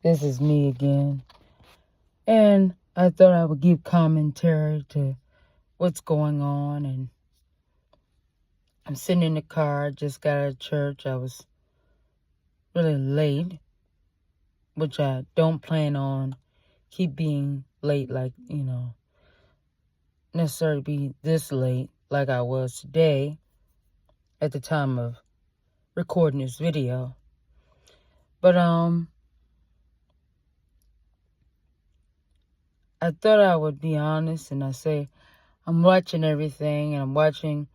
This is me again. And I thought I would give commentary to what's going on. And I'm sitting in the car. I just got out of church. I was really late, which I don't plan on keep being late, like, necessarily be this late like I was today at the time of recording this video. But I thought I would be honest, and I say I'm watching everything, and I'm watching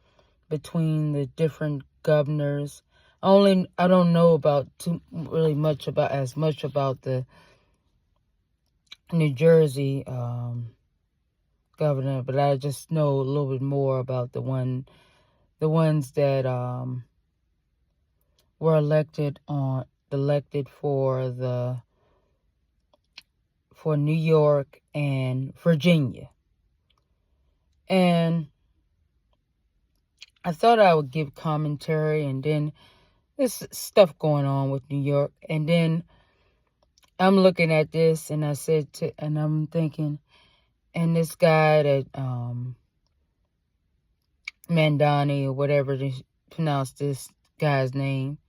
between the different governors. I don't know about as much about the New Jersey governor, but I just know a little bit more about the ones that were elected for New York and Virginia. And I thought I would give commentary, and then there's stuff going on with New York. And then I'm looking at this, and I'm thinking, and this guy that, Mandani, or whatever they pronounce this guy's name.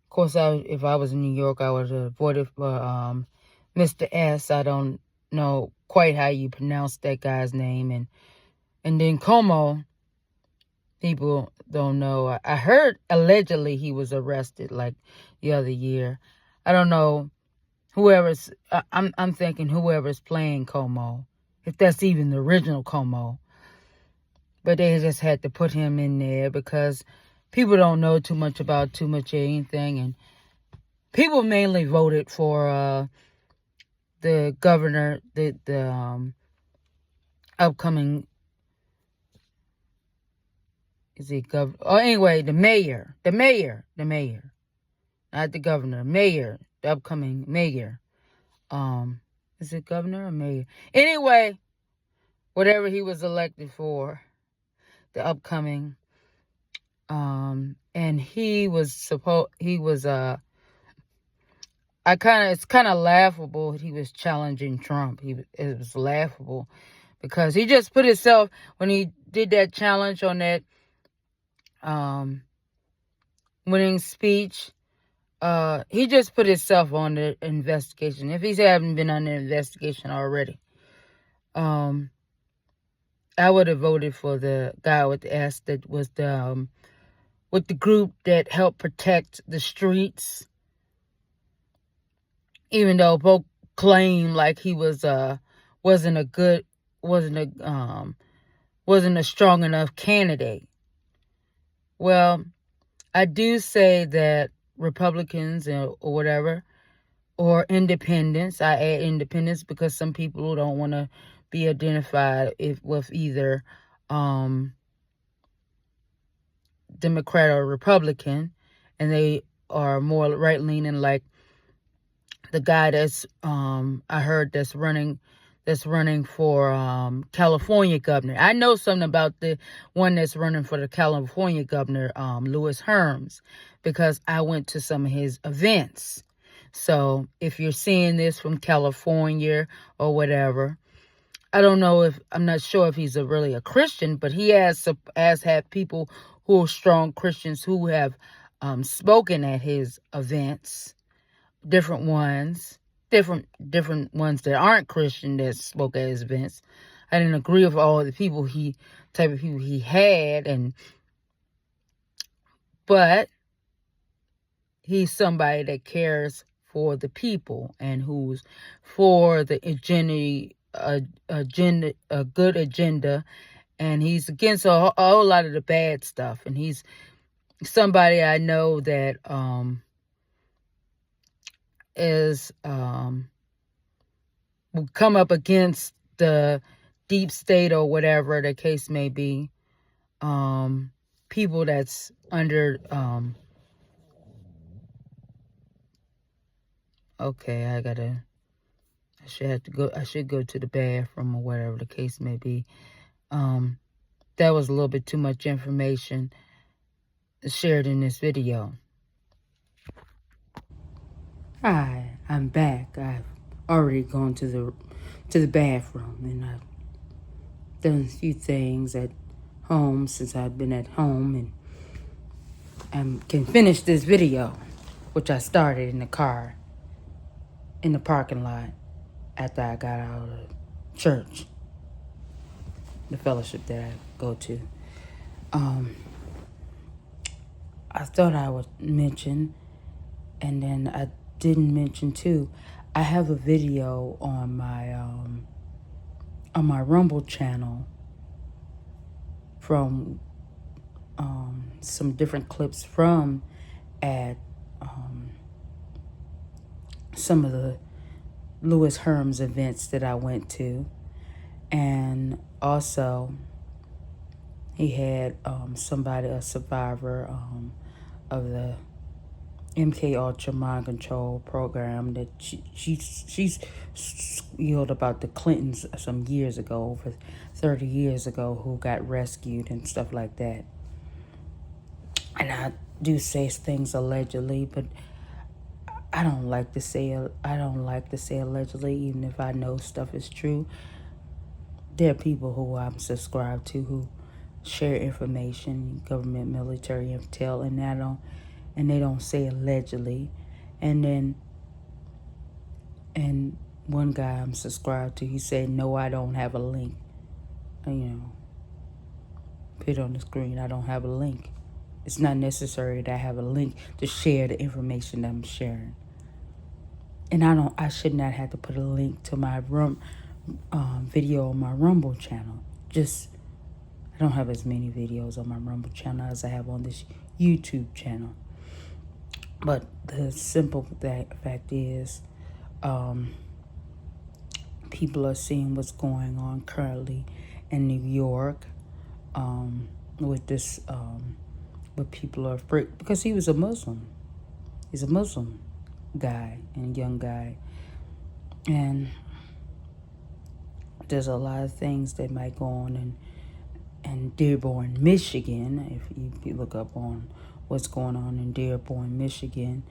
Of course, if I was in New York, I would have voted for Mr. S. I don't know quite how you pronounce that guy's name. And then Cuomo, people don't know. I heard allegedly he was arrested like the other year. I don't know I'm thinking whoever's playing Cuomo, if that's even the original Cuomo. But they just had to put him in there because people don't know too much about too much of anything. And people mainly voted for the governor, the upcoming, is he governor? Oh, anyway, the mayor. Not the governor, mayor, the upcoming mayor. Is it governor or mayor? Anyway, whatever he was elected for, the upcoming, and it's kind of laughable. He was challenging Trump. It was laughable because he just put himself, when he did that challenge on that winning speech, he just put himself on the investigation. If he hadn't been on the investigation already, I would have voted for the guy with the S that was with the group that helped protect the streets. Even though both claim like he wasn't a strong enough candidate. Well, I do say that Republicans or whatever, or independents, I add independents because some people don't want to be identified with either Democrat or Republican, and they are more right-leaning, like the guy that's I heard that's running for California governor. I know something about the one that's running for the California governor, Louis Herms, because I went to some of his events. So if you're seeing this from California or whatever, I'm not sure if he's really a Christian, but he has had people who are strong Christians who have spoken at his events, different ones that aren't Christian that spoke at his events. I didn't agree with all the type of people he had, but he's somebody that cares for the people and who's for the a good agenda, and he's against a whole lot of the bad stuff. And he's somebody I know that will come up against the deep state or whatever the case may be. People that's under okay, I should go to the bathroom or whatever the case may be. That was a little bit too much information shared in this video. Hi, I'm I'm back. I've already gone to the bathroom, and I've done a few things at home since I've been at home, and I can finish this video, which I started in the car, in the parking lot, after I got out of church, the fellowship that I go to. I thought I would mention, and then I didn't mention too, I have a video on my Rumble channel from some different clips from at some of the Louis Herm's events that I went to. And also, he had somebody, a survivor of the MK Ultra mind control program that she's yelled about the Clintons some years ago, over 30 years ago, who got rescued and stuff like that. And I do say things allegedly, but I don't like to say allegedly, even if I know stuff is true. There are people who I'm subscribed to who share information, government, military intel, and they don't say allegedly. And one guy I'm subscribed to, he said, "No, I don't have a link." Put on the screen, I don't have a link. It's not necessary that I have a link to share the information that I'm sharing. And I should not have to put a link to my video on my Rumble channel. I don't have as many videos on my Rumble channel as I have on this YouTube channel. But the simple fact is, people are seeing what's going on currently in New York with this, but people are afraid because he was a Muslim. He's a Muslim guy and young guy. And there's a lot of things that might go on in Dearborn, Michigan. If you look up on what's going on in Dearborn, Michigan,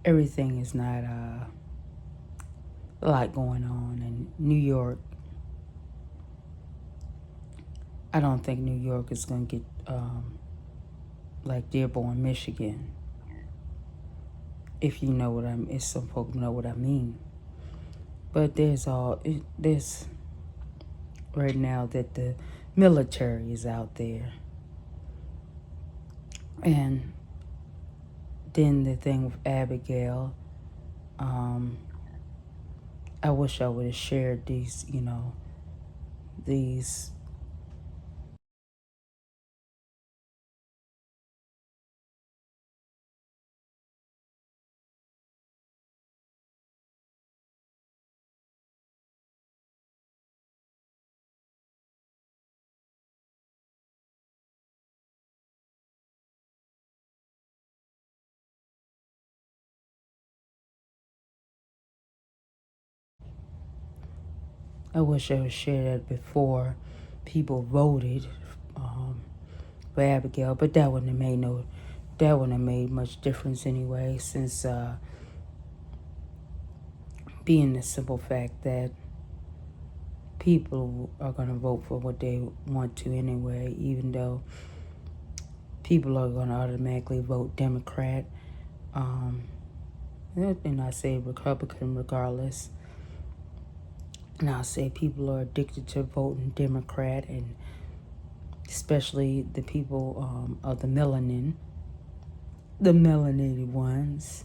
everything is not a lot going on. In New York, I don't think New York is going to get like Dearborn, Michigan. If you know what if some folks know what I mean. But there's right now that the military is out there. And then the thing with Abigail, I wish I would have shared these. I wish I would share that before people voted for Abigail, but that wouldn't have made much difference anyway, since being the simple fact that people are going to vote for what they want to anyway, even though people are going to automatically vote Democrat. And I say Republican regardless. And I say people are addicted to voting Democrat, and especially the people of the melanated ones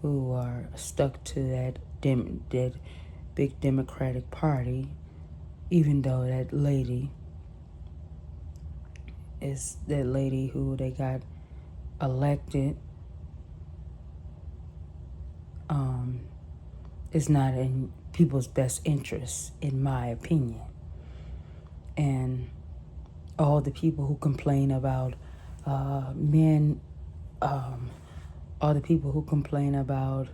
who are stuck to that big Democratic Party, even though that lady who they got elected is not in people's best interests, in my opinion. And all the people who complain about men, all the people who complain about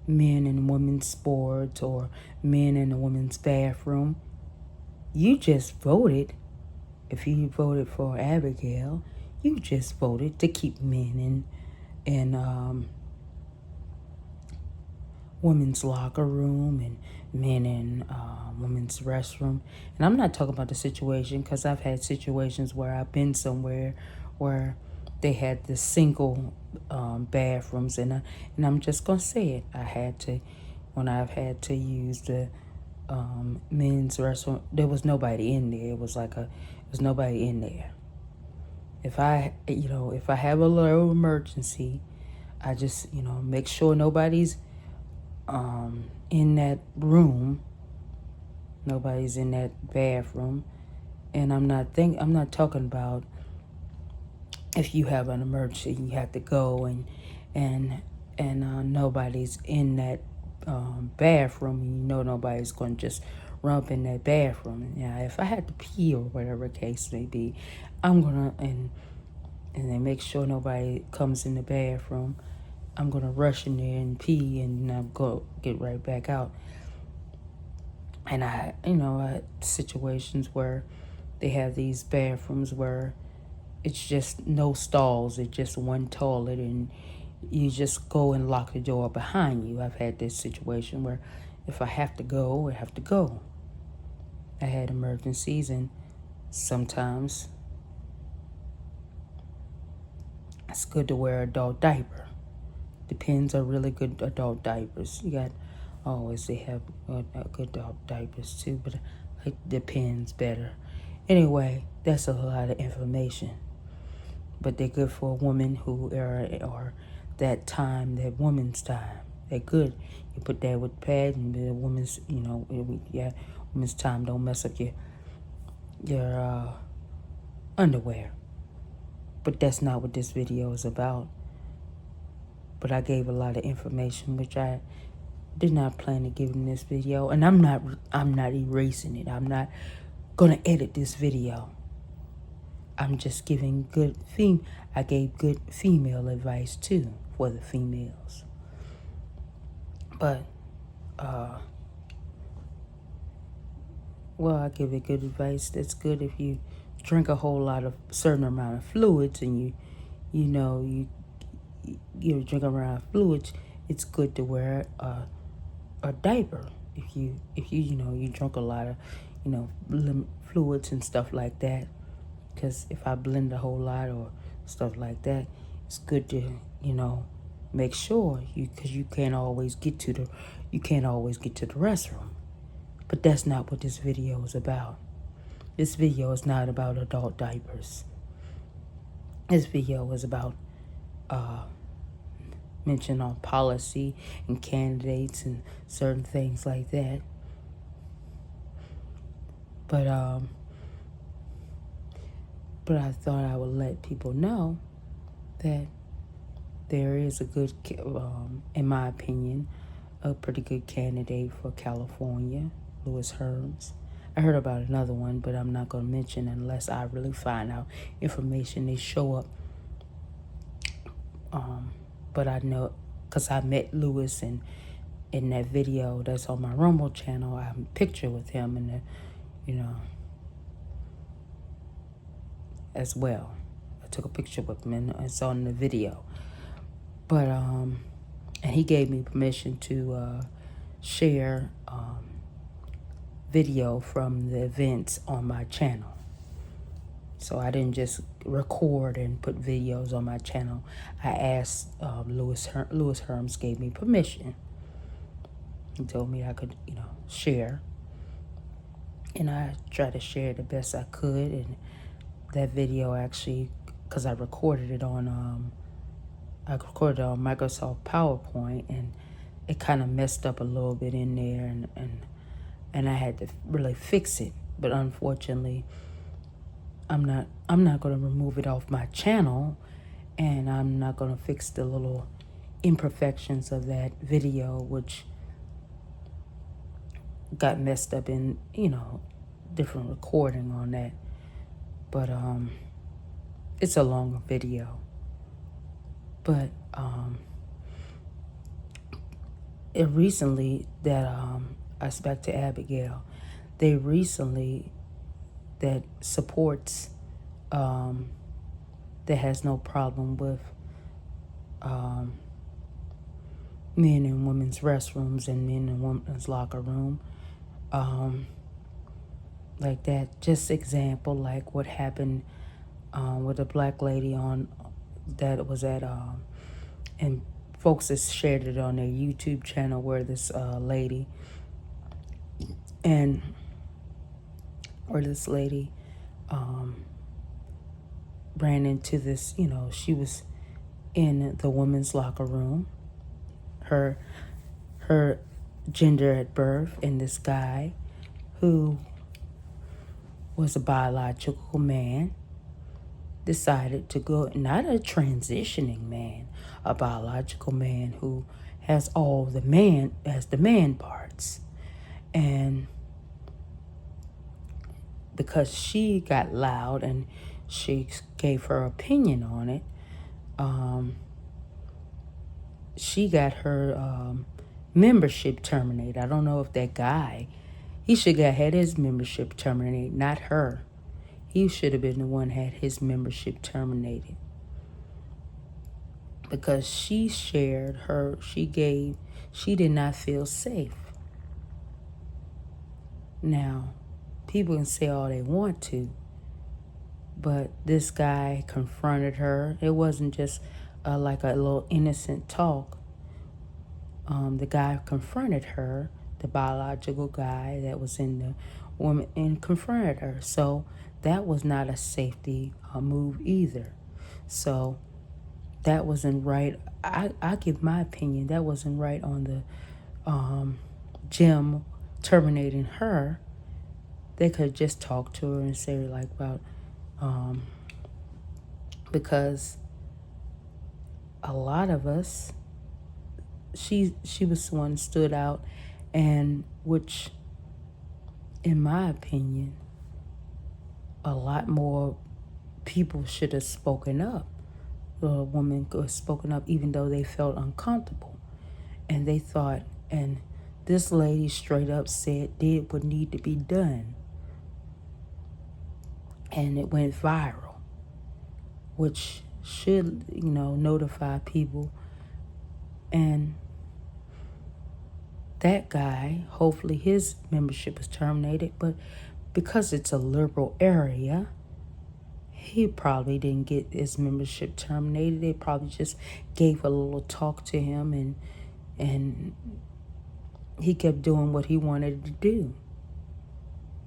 men in women's sports or men in a women's bathroom, you just voted. If you voted for Abigail, you just voted to keep men in women's locker room and men in women's restroom. And I'm not talking about the situation, because I've had situations where I've been somewhere where they had the single bathrooms, and I'm just gonna say it. When I've had to use the men's restroom, there was nobody in there. It was nobody in there. If I have a little emergency, I just, make sure nobody's in that room, nobody's in that bathroom. And I'm not talking about if you have an emergency, you have to go and nobody's in that bathroom, and nobody's going to just run up in that bathroom. Yeah, if I had to pee or whatever case may be, I'm gonna and then make sure nobody comes in the bathroom. I'm gonna rush in there and pee, and I'm go get right back out. And I had situations where they have these bathrooms where it's just no stalls, it's just one toilet, and you just go and lock the door behind you. I've had this situation where if I have to go, I have to go. I had emergencies, and sometimes it's good to wear adult diaper. Depends on really good adult diapers. They have good adult diapers too, but it depends better. Anyway, that's a lot of information. But they're good for a woman who are that time, that woman's time. They're good. You put that with pad, and the woman's, woman's time. Don't mess up your underwear. But that's not what this video is about. But I gave a lot of information, which I did not plan to give in this video, and I'm not erasing it. I'm not gonna edit this video. I'm just giving I gave good female advice too for the females. But I give it good advice. That's good if you drink a whole lot of certain amount of fluids, and you drink around fluids. It's good to wear a diaper if you drink a lot of fluids and stuff like that. Because if I blend a whole lot or stuff like that, it's good to make sure because you can't always get to the restroom. But that's not what this video is about. This video is not about adult diapers. This video is about mention on policy and candidates and certain things like that. But I thought I would let people know that there is a good, in my opinion, a pretty good candidate for California, Louis Herms. I heard about another one, but I'm not going to mention unless I really find out information. They show up. But I know, because I met Louis in that video that's on my Rumble channel. I have a picture with him as well. I took a picture with him, and it's on the video. But and he gave me permission to share video from the events on my channel. So I didn't just record and put videos on my channel. I asked Louis Herms gave me permission. He told me I could, share. And I tried to share the best I could. And that video actually, because I recorded it on Microsoft PowerPoint, and it kind of messed up a little bit in there, and I had to really fix it. But unfortunately, I'm not going to remove it off my channel, and I'm not going to fix the little imperfections of that video, which got messed up in, different recording on that. But it's a longer video. But it recently that I spoke to Abigail, they recently that supports that has no problem with men and women's restrooms and men and women's locker room. Like that, just example, like what happened with a black lady on that was at and folks has shared it on their YouTube channel, where this lady and where this lady ran into this, she was in the women's locker room, her gender at birth, and this guy who was a biological man decided to go, not a transitioning man, a biological man who has the man parts. And because she got loud and she gave her opinion on it, she got her membership terminated. I don't know if that guy, he should have had his membership terminated, not her. He should have been the one had his membership terminated. Because she did not feel safe. Now, people can say all they want to, but this guy confronted her. It wasn't just like a little innocent talk. The guy confronted her, the biological guy that was in the woman, and confronted her. So that was not a safety move either. So that wasn't right. I give my opinion. That wasn't right on the gym terminating her. They could just talk to her and say like about because a lot of us, she was the one who stood out, and which, in my opinion, a lot more people should have spoken up. The woman could have spoken up even though they felt uncomfortable. And they thought, and this lady straight up did what needed to be done. And it went viral, which should, notify people. And that guy, hopefully his membership was terminated, but because it's a liberal area, he probably didn't get his membership terminated. They probably just gave a little talk to him, and he kept doing what he wanted to do.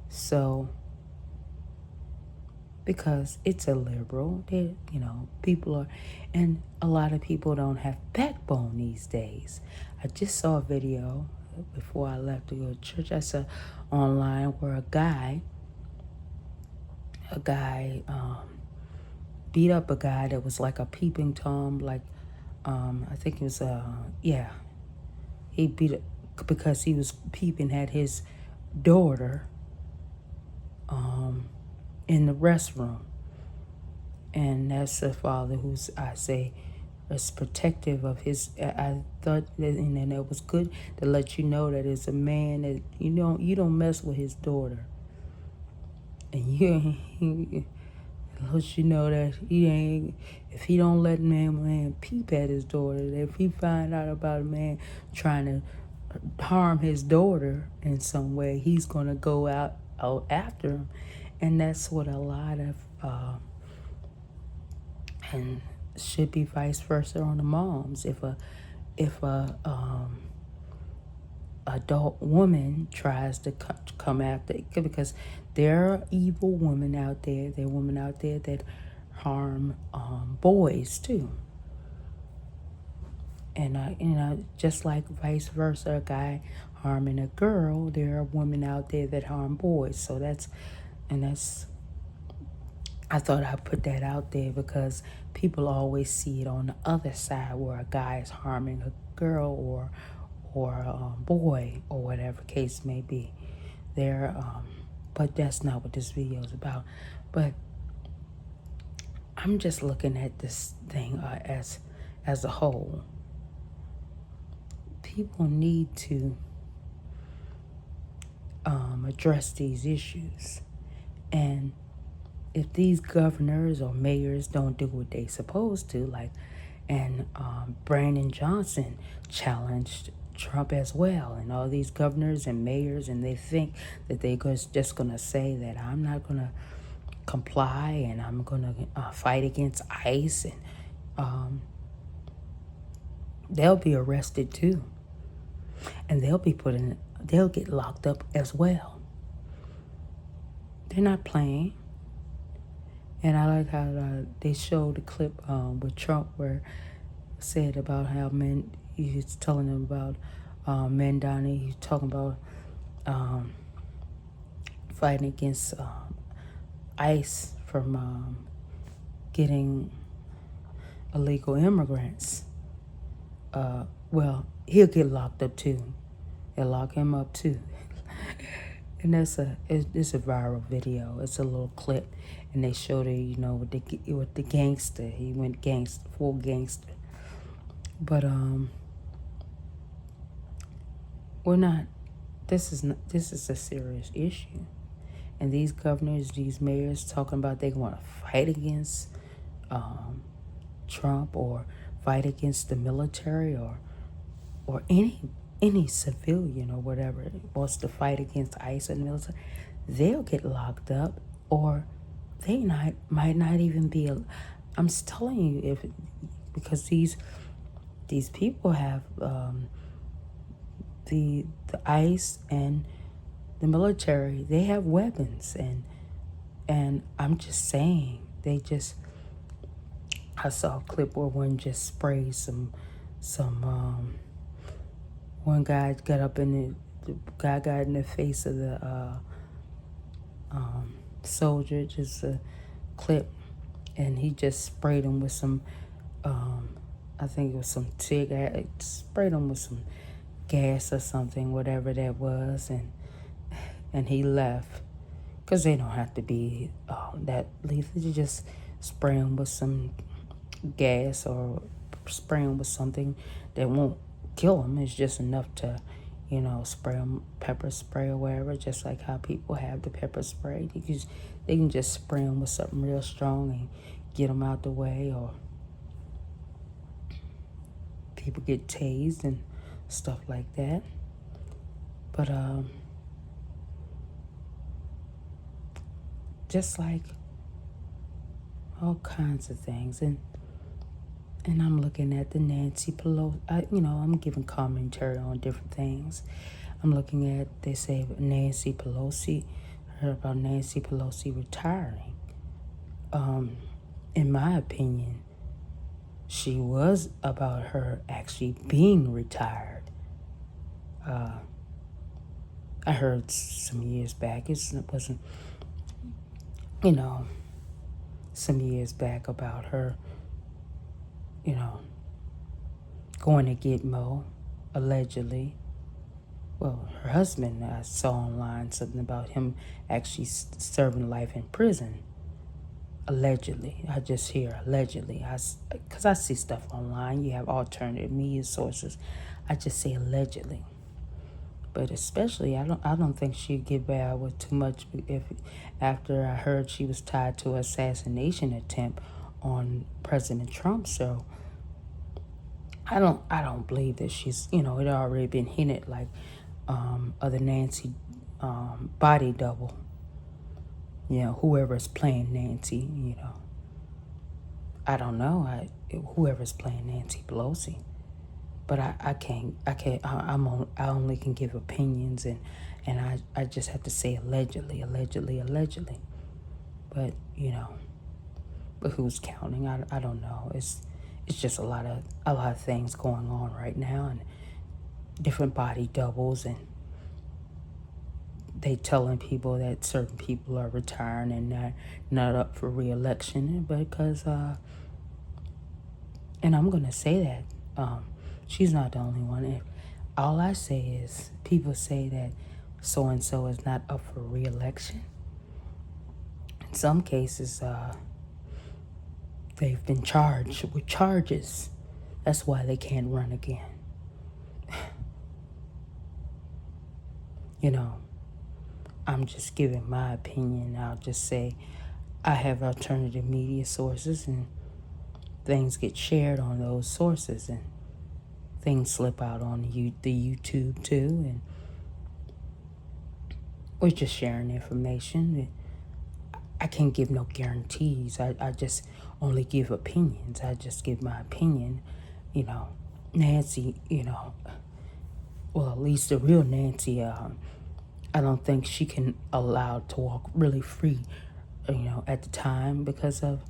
So, because it's a liberal, people are, and a lot of people don't have backbone these days. I just saw a video before I left to go to church. I saw online where a guy beat up a guy that was like a peeping Tom, like I think it was he beat it because he was peeping at his daughter in the restroom. And that's a father who's, I say, is protective of his. I thought that, and it was good to let you know that it's a man that you don't mess with his daughter, and he lets you know that if he don't let man peep at his daughter, that if he find out about a man trying to harm his daughter in some way, he's gonna go out after him. And that's what a lot of and should be vice versa on the moms. If a adult woman tries to come after, because there are evil women out there. There are women out there that harm boys too. And just like vice versa, a guy harming a girl, there are women out there that harm boys. So that's I thought I'd put that out there because people always see it on the other side where a guy is harming a girl or a boy or whatever case may be. But that's not what this video is about. But I'm just looking at this thing as a whole. People need to address these issues, and if these governors or mayors don't do what they supposed to, like And Brandon Johnson challenged Trump as well, and all these governors and mayors, and they think that they're just going to say that I'm not going to comply and I'm going to fight against ICE, and they'll be arrested too, and they'll get locked up as well. They're not playing. And I like how they showed the clip with Trump where said about how he's telling them about men down there. He's talking about fighting against ICE from getting illegal immigrants. Well, he'll get locked up too. They'll lock him up too. And it's a viral video. It's a little clip, and they showed it, with the gangster. He went full gangster. But we're not. This is a serious issue, and these governors, these mayors, talking about they want to fight against Trump or fight against the military or any civilian or whatever wants to fight against ICE and military, they'll get locked up, or they might not even be. I'm just telling you, because these people have the ICE and the military. They have weapons, and I'm just saying, I saw a clip where one just sprayed some one guy got up in the guy got in the face of the soldier, just a clip, and he just sprayed him with some I think it was some sprayed him with some gas or something, whatever that was, and he left, because they don't have to be that lethal. You just spray them with some gas or spray them with something that won't kill them. It's just enough to, spray them, pepper spray or whatever, just like how people have the pepper spray. They can just spray them with something real strong and get them out the way, or people get tased and stuff like that. But just like all kinds of things, and I'm looking at the Nancy Pelosi. I'm giving commentary on different things. I'm looking at, they say Nancy Pelosi. I heard about Nancy Pelosi retiring. In my opinion, she was about her actually being retired. I heard some years back, it wasn't, some years back about her, going to Gitmo, allegedly. Well, her husband, I saw online something about him actually serving life in prison. Allegedly. I just hear allegedly. Because I see stuff online. You have alternative media sources. I just say allegedly. But especially, I don't think she'd get by with too much if after I heard she was tied to an assassination attempt on President Trump. So I don't believe that she's, it already been hinted like other Nancy body double. Whoever's playing Nancy, I don't know. Whoever's playing Nancy Pelosi. But I only can give opinions, and I just have to say allegedly. But, but who's counting? I don't know. It's just a lot of things going on right now, and different body doubles, and they telling people that certain people are retiring and not up for re-election because and I'm gonna say that she's not the only one. And all I say is people say that so and so is not up for re-election. In some cases, they've been charged with charges. That's why they can't run again. I'm just giving my opinion. I'll just say I have alternative media sources, and things get shared on those sources, and things slip out on the YouTube too, and we're just sharing information. I can't give no guarantees. I just only give opinions. I just give my opinion. Nancy, well, at least the real Nancy, I don't think she can allow to walk really free, at the time because of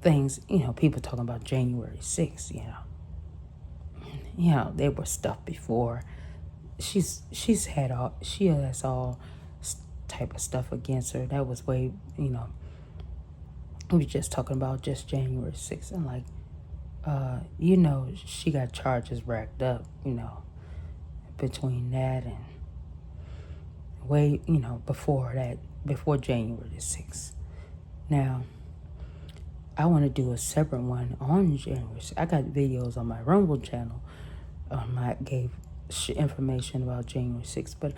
things, people talking about January 6th, there was stuff before. She has all type of stuff against her. That was way, we were just talking about just January 6th. And like, she got charges racked up, between that and way, before January the 6th. Now, I want to do a separate one on January 6th. I got videos on my Rumble channel. I gave information about January 6th, but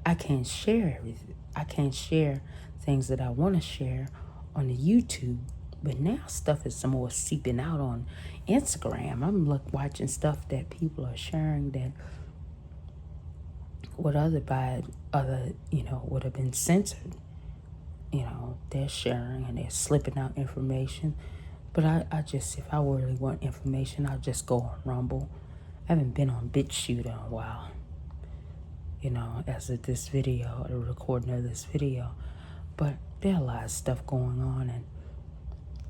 I can't share everything. I can't share things that I want to share on the YouTube. But now stuff is some more seeping out on Instagram. I'm watching stuff that people are sharing that would would have been censored. They're sharing and they're slipping out information. But I just, if I really want information, I'll just go on Rumble. I haven't been on BitChute in a while. As of this video, the recording of this video. But there are a lot of stuff going on, and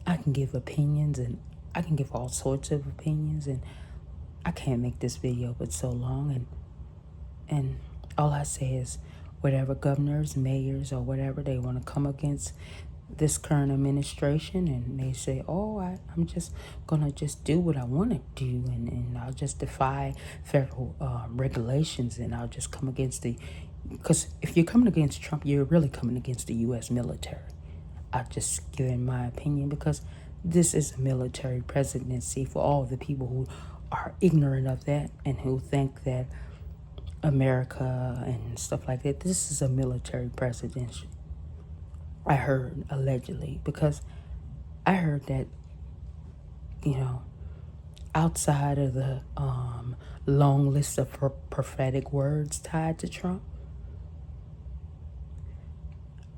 I can give opinions, and I can give all sorts of opinions, and I can't make this video but so long, and all I say is whatever governors, mayors, or whatever, they want to come against this current administration, and they say, oh, I'm just gonna just do what I want to do, and I'll just defy federal regulations, and I'll just come against because if you're coming against Trump, you're really coming against the U.S. military. I'll just give in my opinion, because this is a military presidency. For all the people who are ignorant of that and who think that America and stuff like that, this is a military presidency. I heard allegedly, because I heard that, outside of the long list of prophetic words tied to Trump,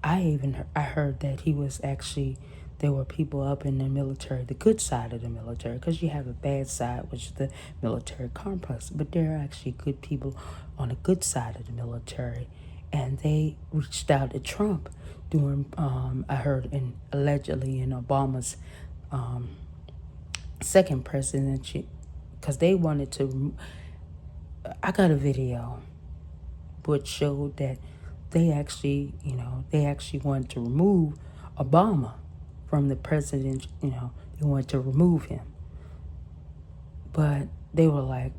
I heard that he was actually, there were people up in the military, the good side of the military, because you have a bad side, which is the military complex, but there are actually good people on the good side of the military, and they reached out to Trump during, I heard, allegedly in Obama's second presidency, because they wanted to, I got a video which showed that they actually wanted to remove Obama from the president, they wanted to remove him. But they were like,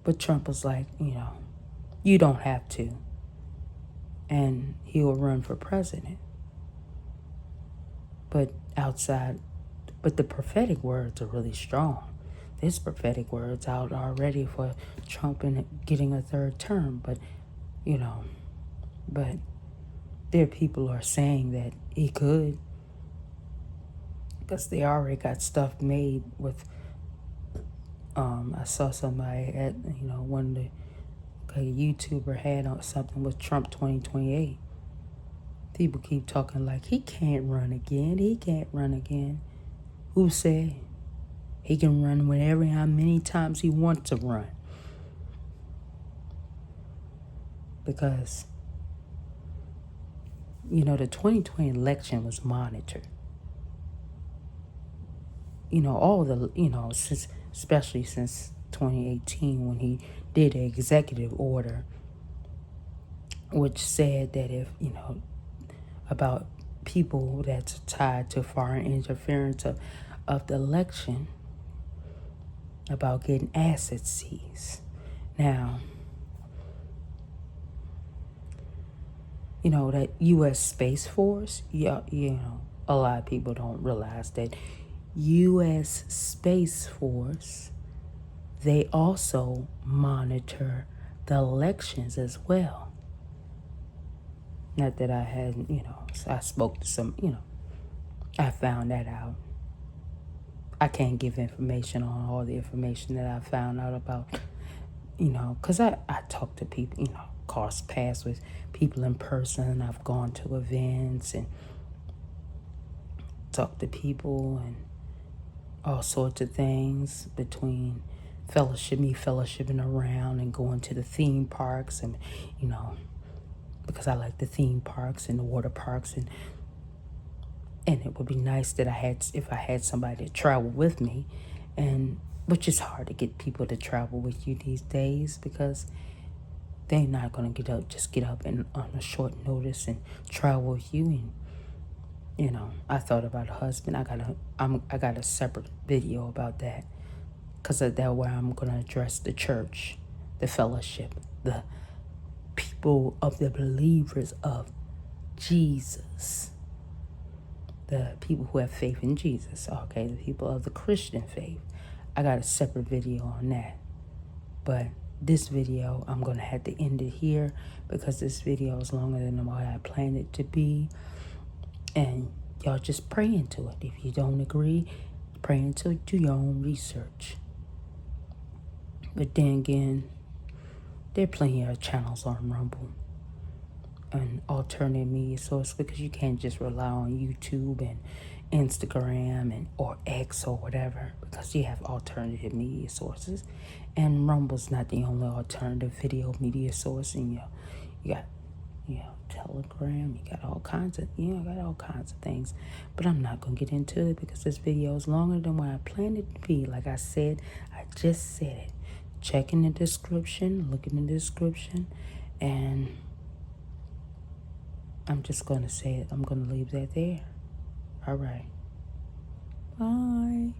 but Trump was like, you don't have to. And he'll run for president. But the prophetic words are really strong. There's prophetic words out already for Trump and getting a third term, but there people are saying that he could, because they already got stuff made with, I saw somebody at, one of a YouTuber had on something with Trump 2028. People keep talking like he can't run again. He can't run again. Who said? He can run whenever, how many times he wants to run. Because, the 2020 election was monitored. Especially since 2018, when he did an executive order which said that if, about people that's tied to foreign interference of the election, about getting assets seized. Now, that U.S. Space Force, a lot of people don't realize that U.S. Space Force, they also monitor the elections as well. Not that I hadn't, I spoke to some, I found that out. I can't give information on all the information that I found out about, because I talk to people, cross paths with people in person. I've gone to events and talked to people and all sorts of things between fellowshipping around and going to the theme parks and, because I like the theme parks and the water parks and it would be nice that if I had somebody to travel with me, and which is hard to get people to travel with you these days because they're not gonna get up and on a short notice and travel with you. And I thought about a husband. I got a separate video about that because that's where I'm gonna address the church, the fellowship, the people of the believers of Jesus. The people who have faith in Jesus, okay, the people of the Christian faith. I got a separate video on that. But this video, I'm going to have to end it here because this video is longer than what I planned it to be. And y'all just pray into it. If you don't agree, pray into it. Do your own research. But then again, there are plenty of channels on Rumble an alternative media source because you can't just rely on YouTube and Instagram or X or whatever because you have alternative media sources, and Rumble's not the only alternative video media source. And you got Telegram, you got all kinds of things, but I'm not gonna get into it because this video is longer than what I planned it to be. Like I said, I just said it. Check in the description, look in the description, and I'm just going to say it. I'm going to leave that there. All right. Bye.